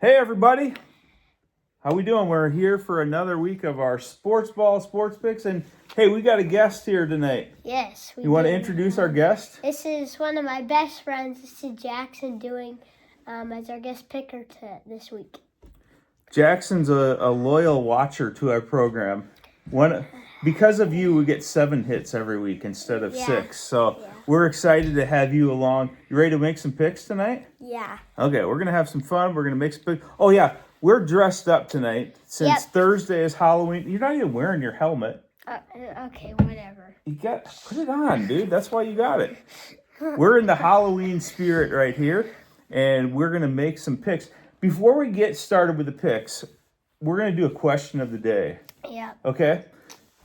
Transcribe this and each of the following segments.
Hey everybody, how we doing? We're here for another week of our sports picks, and hey, we got a guest here tonight. Yes, we You want to do. introduce our guest? This is one of my best friends. This is Jackson doing as our guest picker this week. Jackson's a loyal watcher to our program. Because of you, we get 7 hits every week instead of 6. So we're excited to have you along. You ready to make some picks tonight? Yeah. Okay, we're gonna have some fun. We're gonna make some picks. Oh yeah, we're dressed up tonight since Thursday is Halloween. You're not even wearing your helmet. Okay, whatever. You got put it on, dude. That's why you got it. We're in the Halloween spirit right here, and we're gonna make some picks. Before we get started with the picks, we're gonna do a question of the day. Yeah. Okay.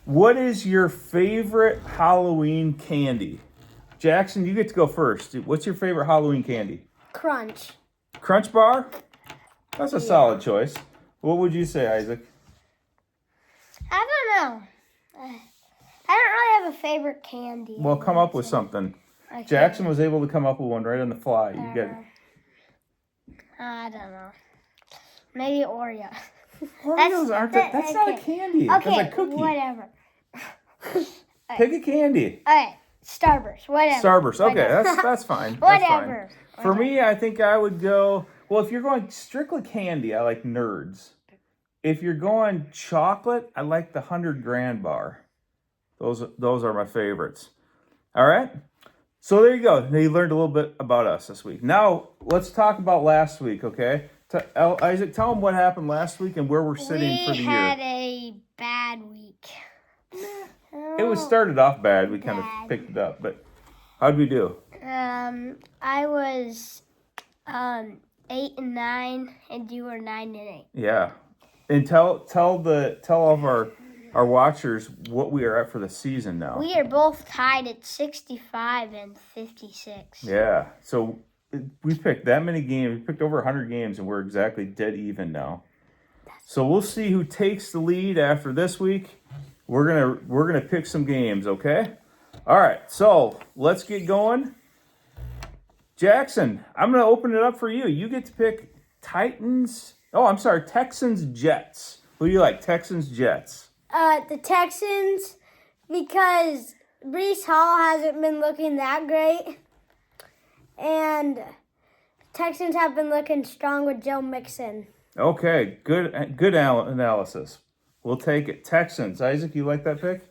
What is your favorite Halloween candy? Jackson, you get to go first. What's your favorite Halloween candy? Crunch. Crunch Bar? That's a solid choice. What would you say, Isaac? I don't know. I don't really have a favorite candy. Well, come up with something. Okay. Jackson was able to come up with one right on the fly. You get it. I don't know. Maybe Oreo. Oreos aren't that. That's not a candy. That's a cookie. Whatever. Pick a candy. Okay, Starburst. Whatever. Starburst. Okay, that's fine. Whatever. That's fine. For me, I think I would go. Well, if you're going strictly candy, I like Nerds. If you're going chocolate, I like the 100 Grand Bar. Those are my favorites. All right. So there you go. Now you learned a little bit about us this week. Now let's talk about last week. Okay. Isaac, tell them what happened last week and where we're sitting for the year. We had a bad week. It was started off bad. We kind of picked it up, but how'd we do? I was 8-9, and you were 9-8. Yeah, and tell all of our watchers what we are at for the season now. We are both tied at 65 and 56. Yeah, so we picked that many games. We picked over 100 games, and we're exactly dead even now. So we'll see who takes the lead after this week. We're gonna pick some games, okay? All right, so let's get going. Jackson, I'm gonna open it up for you. You get to pick Texans, Jets. Who do you like, Texans, Jets? The Texans, because Breece Hall hasn't been looking that great. And Texans have been looking strong with Joe Mixon. Okay, good analysis. We'll take it. Texans. Isaac, you like that pick?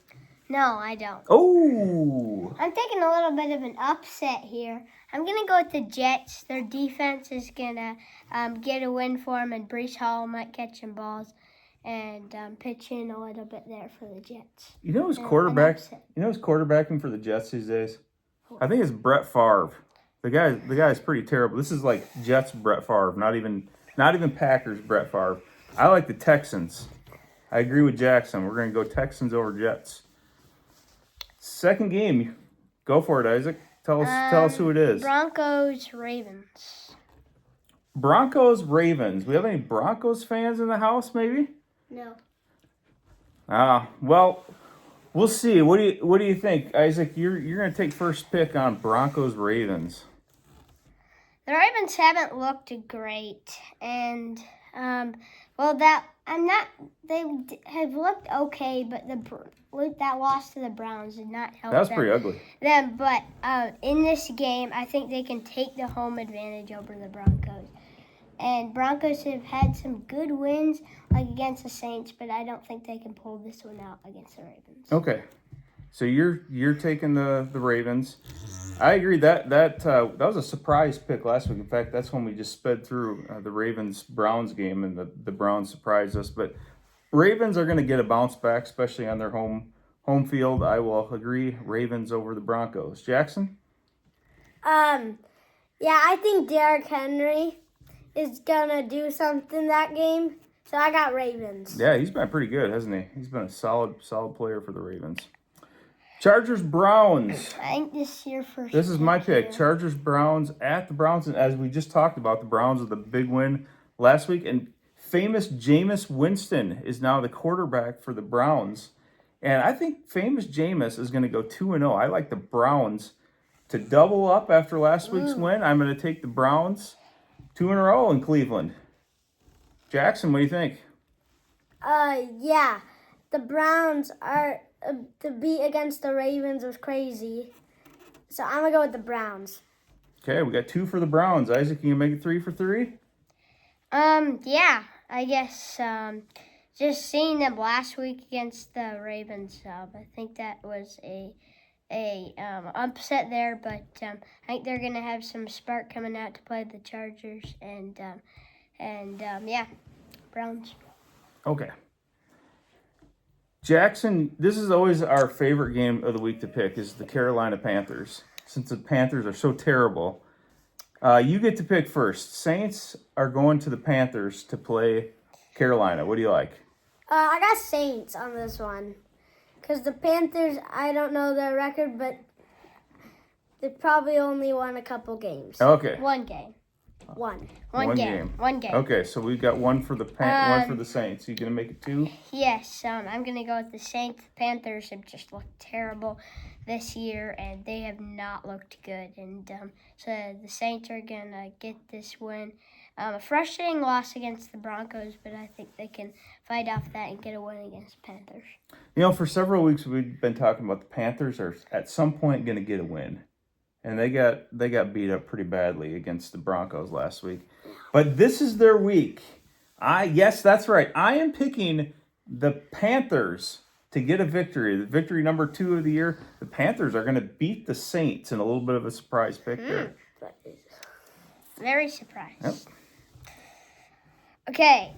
No, I don't. Oh! I'm taking a little bit of an upset here. I'm going to go with the Jets. Their defense is going to get a win for them, and Breece Hall might catch some balls and pitch in a little bit there for the Jets. You know who's quarterbacking for the Jets these days? I think it's Brett Favre. The guy is pretty terrible. This is like Jets Brett Favre, not even Packers Brett Favre. I like the Texans. I agree with Jackson. We're going to go Texans over Jets. Second game. Go for it, Isaac. Tell us who it is. Broncos-Ravens. Broncos-Ravens. We have any Broncos fans in the house, maybe? No. Well, we'll see. What do you think, Isaac? You're going to take first pick on Broncos-Ravens. The Ravens haven't looked great, and they have looked okay, but that loss to the Browns did not help. That was pretty ugly. But in this game, I think they can take the home advantage over the Broncos. And Broncos have had some good wins, like against the Saints, but I don't think they can pull this one out against the Ravens. Okay, so you're taking the Ravens. I agree that was a surprise pick last week. In fact, that's when we just sped through the Ravens-Browns game, and the Browns surprised us. But Ravens are going to get a bounce back, especially on their home field. I will agree, Ravens over the Broncos. Jackson? Yeah, I think Derrick Henry is going to do something that game. So I got Ravens. Yeah, he's been pretty good, hasn't he? He's been a solid player for the Ravens. Chargers-Browns. I think this year first. This is my pick. Chargers-Browns at the Browns. And as we just talked about, the Browns with the big win last week. And famous Jameis Winston is now the quarterback for the Browns. And I think famous Jameis is going to go 2-0. I like the Browns to double up after last week's win. I'm going to take the Browns 2 in a row in Cleveland. Jackson, what do you think? Yeah. The Browns are the beat against the Ravens was crazy. So I'm gonna go with the Browns. Okay, we got 2 for the Browns. Isaac, can you make it 3 for 3? Yeah, I guess just seeing them last week against the Ravens, I think that was a upset there, but I think they're gonna have some spark coming out to play the Chargers, and yeah, Browns. Okay. Jackson, this is always our favorite game of the week to pick is the Carolina Panthers. Since the Panthers are so terrible, you get to pick first. Saints are going to the Panthers to play Carolina. What do you like? I got Saints on this one. Because the Panthers, I don't know their record, but they probably only won a couple games. Okay. One game. One. One game. One game. Okay, so we've got one for the one for the Saints. You gonna make it 2? Yes, I'm going to go with the Saints. The Panthers have just looked terrible this year, and they have not looked good. And so the Saints are going to get this win. A frustrating loss against the Broncos, but I think they can fight off that and get a win against the Panthers. You know, for several weeks we've been talking about the Panthers are at some point going to get a win. And they got beat up pretty badly against the Broncos last week. But this is their week. Yes, that's right. I am picking the Panthers to get a victory. The victory number 2 of the year. The Panthers are going to beat the Saints in a little bit of a surprise pick there. Very surprised. Yep. Okay,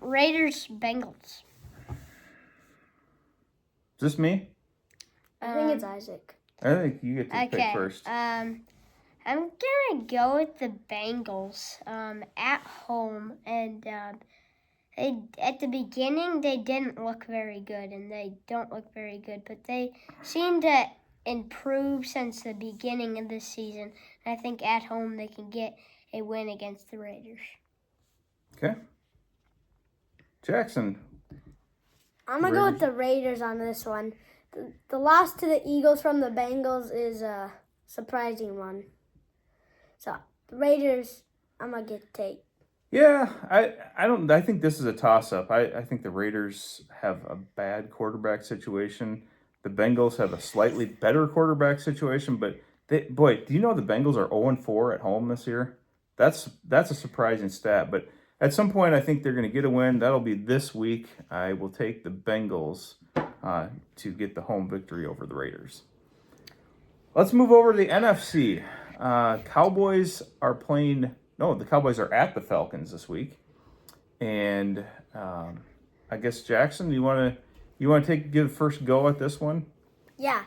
Raiders, Bengals. Is this me? I think it's Isaac. I think you get to pick first. I'm gonna go with the Bengals at home, and they at the beginning they didn't look very good, and they don't look very good, but they seem to improve since the beginning of this season. I think at home they can get a win against the Raiders. Okay. Jackson. I'm going to go with the Raiders on this one. The loss to the Eagles from the Bengals is a surprising one. So, the Raiders, I'm going to take. Yeah, I think this is a toss-up. I think the Raiders have a bad quarterback situation. The Bengals have a slightly better quarterback situation, but do you know the Bengals are 0-4 at home this year? That's a surprising stat, but at some point I think they're going to get a win. That'll be this week. I will take the Bengals to get the home victory over the Raiders. Let's move over to the NFC. Cowboys are playing. No, the Cowboys are at the Falcons this week, and I guess Jackson, you want to give the first go at this one? Yeah,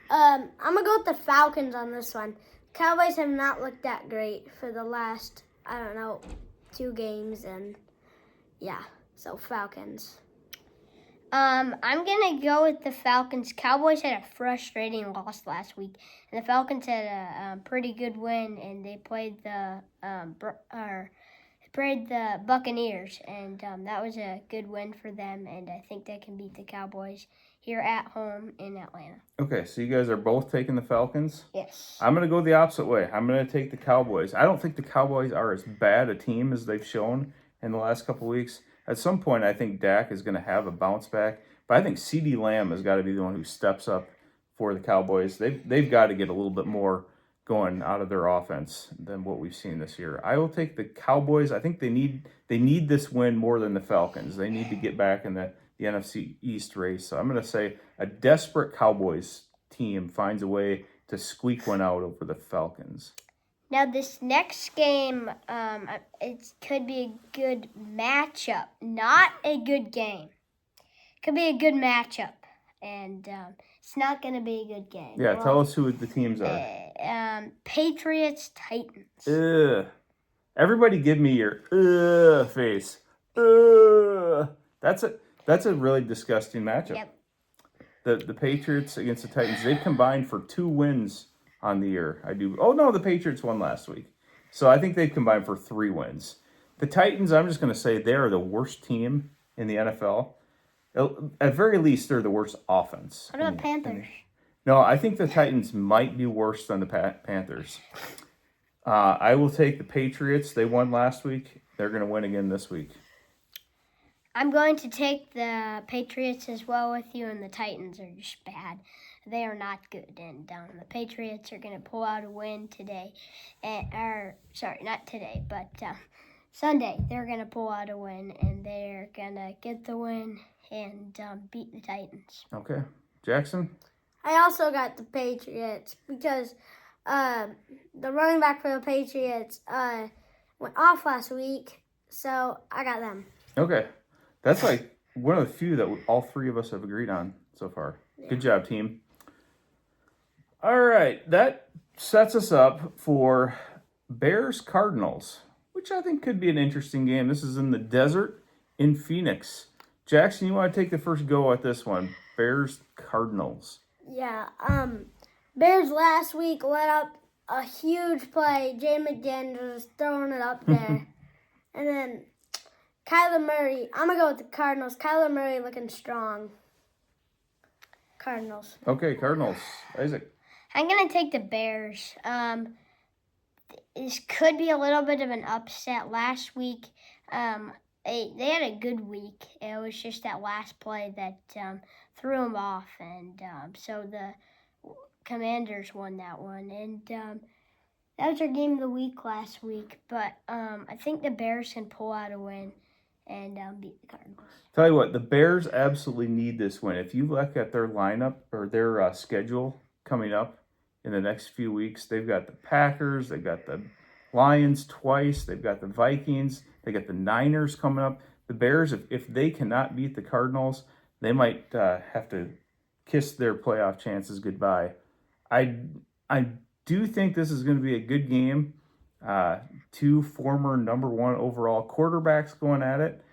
I'm gonna go with the Falcons on this one. Cowboys have not looked that great for the last 2 games, and yeah, so Falcons. I'm gonna go with the Falcons. Cowboys had a frustrating loss last week, and the Falcons had a pretty good win, and they played the Buccaneers, and that was a good win for them. And I think they can beat the Cowboys here at home in Atlanta. Okay, so you guys are both taking the Falcons? Yes. I'm going to go the opposite way. I'm going to take the Cowboys. I don't think the Cowboys are as bad a team as they've shown in the last couple of weeks. At some point, I think Dak is going to have a bounce back. But I think CeeDee Lamb has got to be the one who steps up for the Cowboys. They've got to get a little bit more going out of their offense than what we've seen this year. I will take the Cowboys. I think they need this win more than the Falcons. They need to get back in the NFC East race. So I'm going to say a desperate Cowboys team finds a way to squeak one out over the Falcons. Now, this next game, it could be a good matchup, not a good game. Could be a good matchup, and it's not going to be a good game. Yeah, tell us who the teams are. Patriots, Titans. Ugh. Everybody give me your face. Ugh. That's a really disgusting matchup. Yep. The Patriots against the Titans, they've combined for 2 wins on the year. The Patriots won last week. So I think they've combined for 3 wins. The Titans, I'm just going to say they are the worst team in the NFL. At very least, they're the worst offense. What about Panthers? No, I think the Titans might be worse than the Panthers. I will take the Patriots. They won last week. They're going to win again this week. I'm going to take the Patriots as well with you, and the Titans are just bad. They are not good, and the Patriots are going to pull out a win today. Not today, but Sunday. They're going to pull out a win, and they're going to get the win and beat the Titans. Okay. Jackson? I also got the Patriots because the running back for the Patriots went off last week, so I got them. Okay. That's like one of the few that all three of us have agreed on so far. Yeah. Good job, team. All right. That sets us up for Bears-Cardinals, which I think could be an interesting game. This is in the desert in Phoenix. Jackson, you want to take the first go at this one? Bears-Cardinals. Yeah. Bears last week let up a huge play. Jay McDaniels throwing it up there. And then Kyler Murray. I'm going to go with the Cardinals. Kyler Murray looking strong. Cardinals. Okay, Cardinals. Isaac. I'm going to take the Bears. This could be a little bit of an upset. Last week, they had a good week. It was just that last play that threw them off, and so the Commanders won that one. And that was our game of the week last week. But I think the Bears can pull out a win and beat the Cardinals. Tell you what, the Bears absolutely need this win. If you look at their lineup or their schedule coming up in the next few weeks, they've got the Packers, they've got the Lions twice, they've got the Vikings, they got the Niners coming up. The Bears, if they cannot beat the Cardinals, they might have to kiss their playoff chances goodbye. I do think this is going to be a good game. Two former number one overall quarterbacks going at it.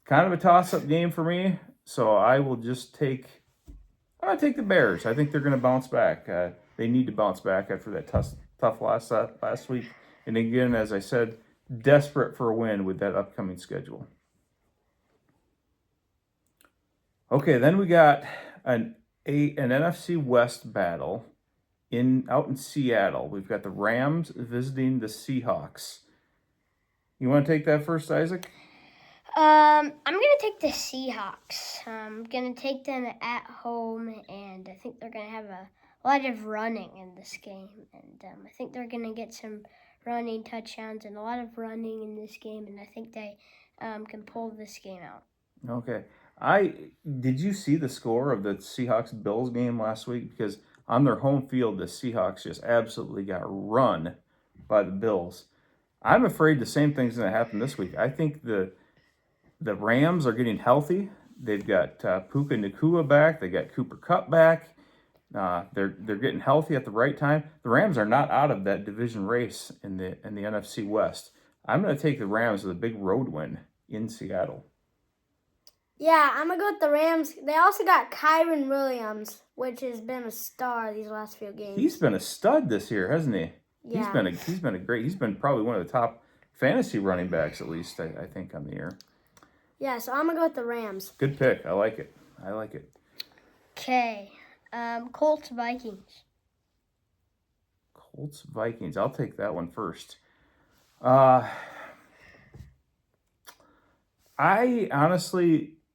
Kind of a toss-up game for me, so I will just take the Bears. I think they're going to bounce back. They need to bounce back after that tough loss last week. And again, as I said, desperate for a win with that upcoming schedule. Okay, then we got an NFC West battle out in Seattle. We've got the Rams visiting the Seahawks. You want to take that first, Isaac? I'm going to take the Seahawks. I'm going to take them at home, and I think they're going to have a lot of running in this game. And I think they're going to get some running touchdowns and a lot of running in this game, and I think they can pull this game out. Okay. Did you see the score of the Seahawks-Bills game last week? Because on their home field, the Seahawks just absolutely got run by the Bills. I'm afraid the same thing's going to happen this week. I think the Rams are getting healthy. They've got Puka Nacua back. They got Cooper Kupp back. They're getting healthy at the right time. The Rams are not out of that division race in the NFC West. I'm going to take the Rams with a big road win in Seattle. Yeah, I'm going to go with the Rams. They also got Kyren Williams, which has been a star these last few games. He's been a stud this year, hasn't he? Yeah. He's been probably one of the top fantasy running backs, at least, I think, on the year. Yeah, so I'm going to go with the Rams. Good pick. I like it. Okay. Colts, Vikings. Colts, Vikings. I'll take that one first.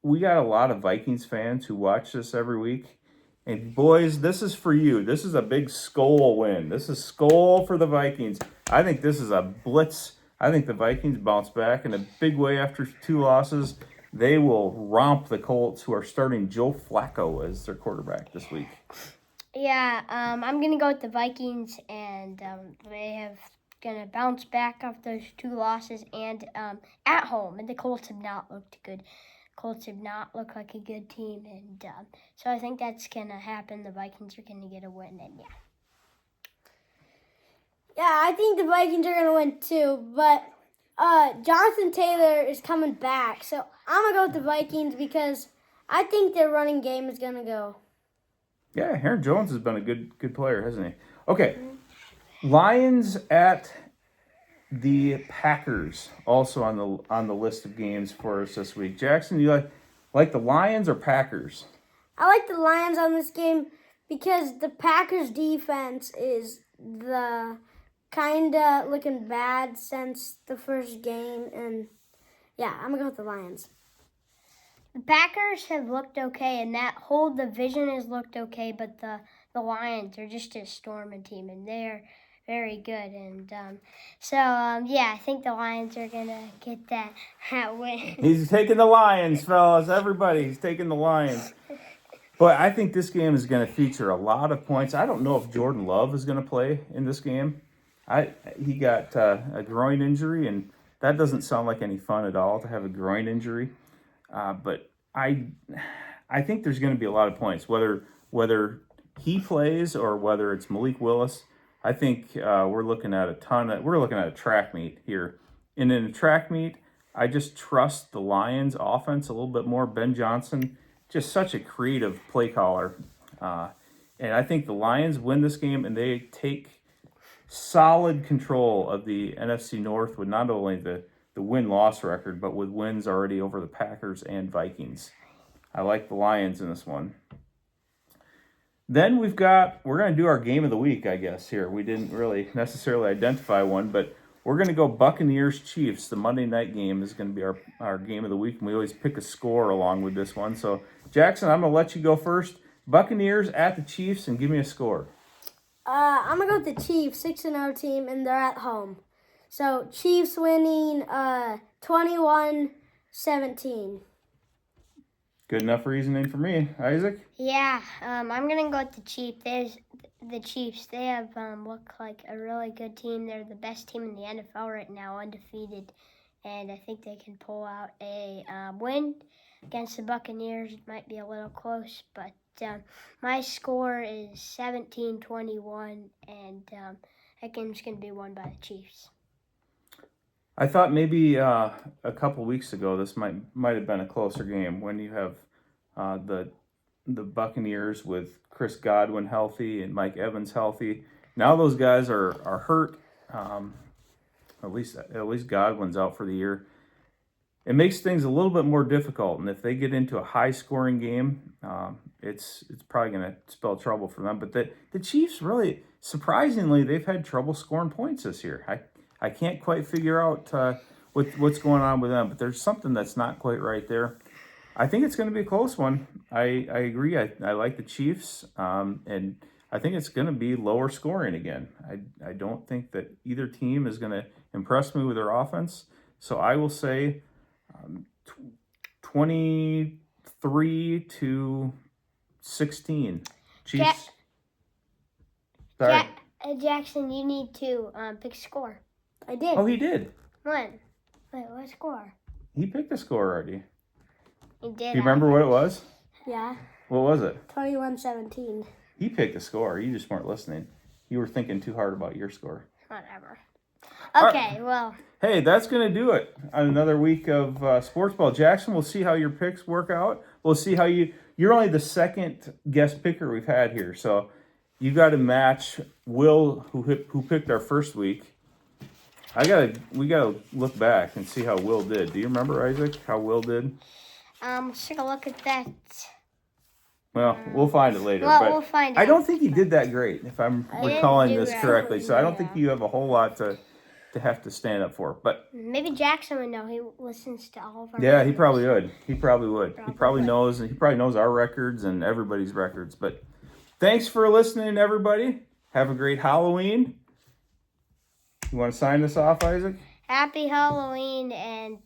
We got a lot of Vikings fans who watch this every week. And boys, this is for you. This is a big Skol win. This is Skol for the Vikings. I think this is a blitz. I think the Vikings bounce back in a big way after 2 losses. They will romp the Colts, who are starting Joe Flacco as their quarterback this week. Yeah, I'm going to go with the Vikings, and they have going to bounce back off those 2 losses and at home. And the Colts have not looked good. Colts have not looked like a good team, and so I think that's going to happen. The Vikings are going to get a win, and yeah. Yeah, I think the Vikings are going to win too, but Jonathan Taylor is coming back, so I'm going to go with the Vikings because I think their running game is going to go. Yeah, Aaron Jones has been a good player, hasn't he? Okay, Lions at the Packers, also on the list of games for us this week. Jackson, you like the Lions or Packers? I like the Lions on this game because the Packers defense is the kind of looking bad since the first game, and yeah, I'm gonna go with the Lions. The Packers have looked okay, and that whole division has looked okay, but the Lions are just a storming team, and they're very good. And yeah, I think the Lions are going to get that win. He's taking the Lions, fellas. Everybody, he's taking the Lions. But I think this game is going to feature a lot of points. I don't know if Jordan Love is going to play in this game. He got a groin injury, and that doesn't sound like any fun at all to have a groin injury. But I think there's going to be a lot of points, whether he plays or whether it's Malik Willis. I think we're looking at a track meet here. And in a track meet, I just trust the Lions offense a little bit more. Ben Johnson, just such a creative play caller. And I think the Lions win this game, and they take solid control of the NFC North with not only the win-loss record, but with wins already over the Packers and Vikings. I like the Lions in this one. Then we're going to do our game of the week, I guess, here. We didn't really necessarily identify one, but we're going to go Buccaneers-Chiefs. The Monday night game is going to be our game of the week, and we always pick a score along with this one. So, Jackson, I'm going to let you go first. Buccaneers at the Chiefs, and give me a score. I'm going to go with the Chiefs, 6-0 team, and they're at home. So, Chiefs winning 21-17. Good enough reasoning for me. Isaac? Yeah, I'm going to go with the Chiefs. The Chiefs, they have looked like a really good team. They're the best team in the NFL right now, undefeated. And I think they can pull out a win against the Buccaneers. It might be a little close, but my score is 17-21, and that game's going to be won by the Chiefs. I thought maybe a couple weeks ago this might have been a closer game when you have the Buccaneers with Chris Godwin healthy and Mike Evans healthy. Now those guys are hurt. At least Godwin's out for the year. It makes things a little bit more difficult, and if they get into a high-scoring game, it's probably going to spell trouble for them. But the Chiefs really, surprisingly, they've had trouble scoring points this year. I can't quite figure out what's going on with them, but there's something that's not quite right there. I think it's going to be a close one. I agree. I like the Chiefs, and I think it's going to be lower scoring again. I don't think that either team is going to impress me with their offense, so I will say 23-16. Chiefs. Sorry. Jackson, you need to pick a score. I did. Oh, he did. When? Wait, what score? He picked a score already. He did. Do you remember what it was? Yeah. What was it? 21-17. He picked a score. You just weren't listening. You were thinking too hard about your score. Whatever. All Okay, right. well. Hey, that's going to do it on another week of Sports Ball. Jackson, we'll see how your picks work out. We'll see how you're only the second guest picker we've had here. So you got to match Will, who picked our first week. We gotta look back and see how Will did. Do you remember, Isaac, how Will did? Let's take a look at that. Well, we'll find it later. Well, but we'll find out. I don't think he did that great, if I'm didn't recalling do this that. correctly. So I don't Yeah. think you have a whole lot to have to stand up for. But Maybe Jackson would know. He listens to all of our yeah, he videos. probably would. He probably would. He probably Probably. knows our records and everybody's records. But thanks for listening, everybody. Have a great Halloween. You want to sign this off, Isaac? Happy Halloween, and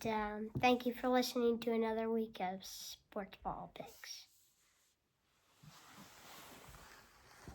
thank you for listening to another week of Sports Ball Picks.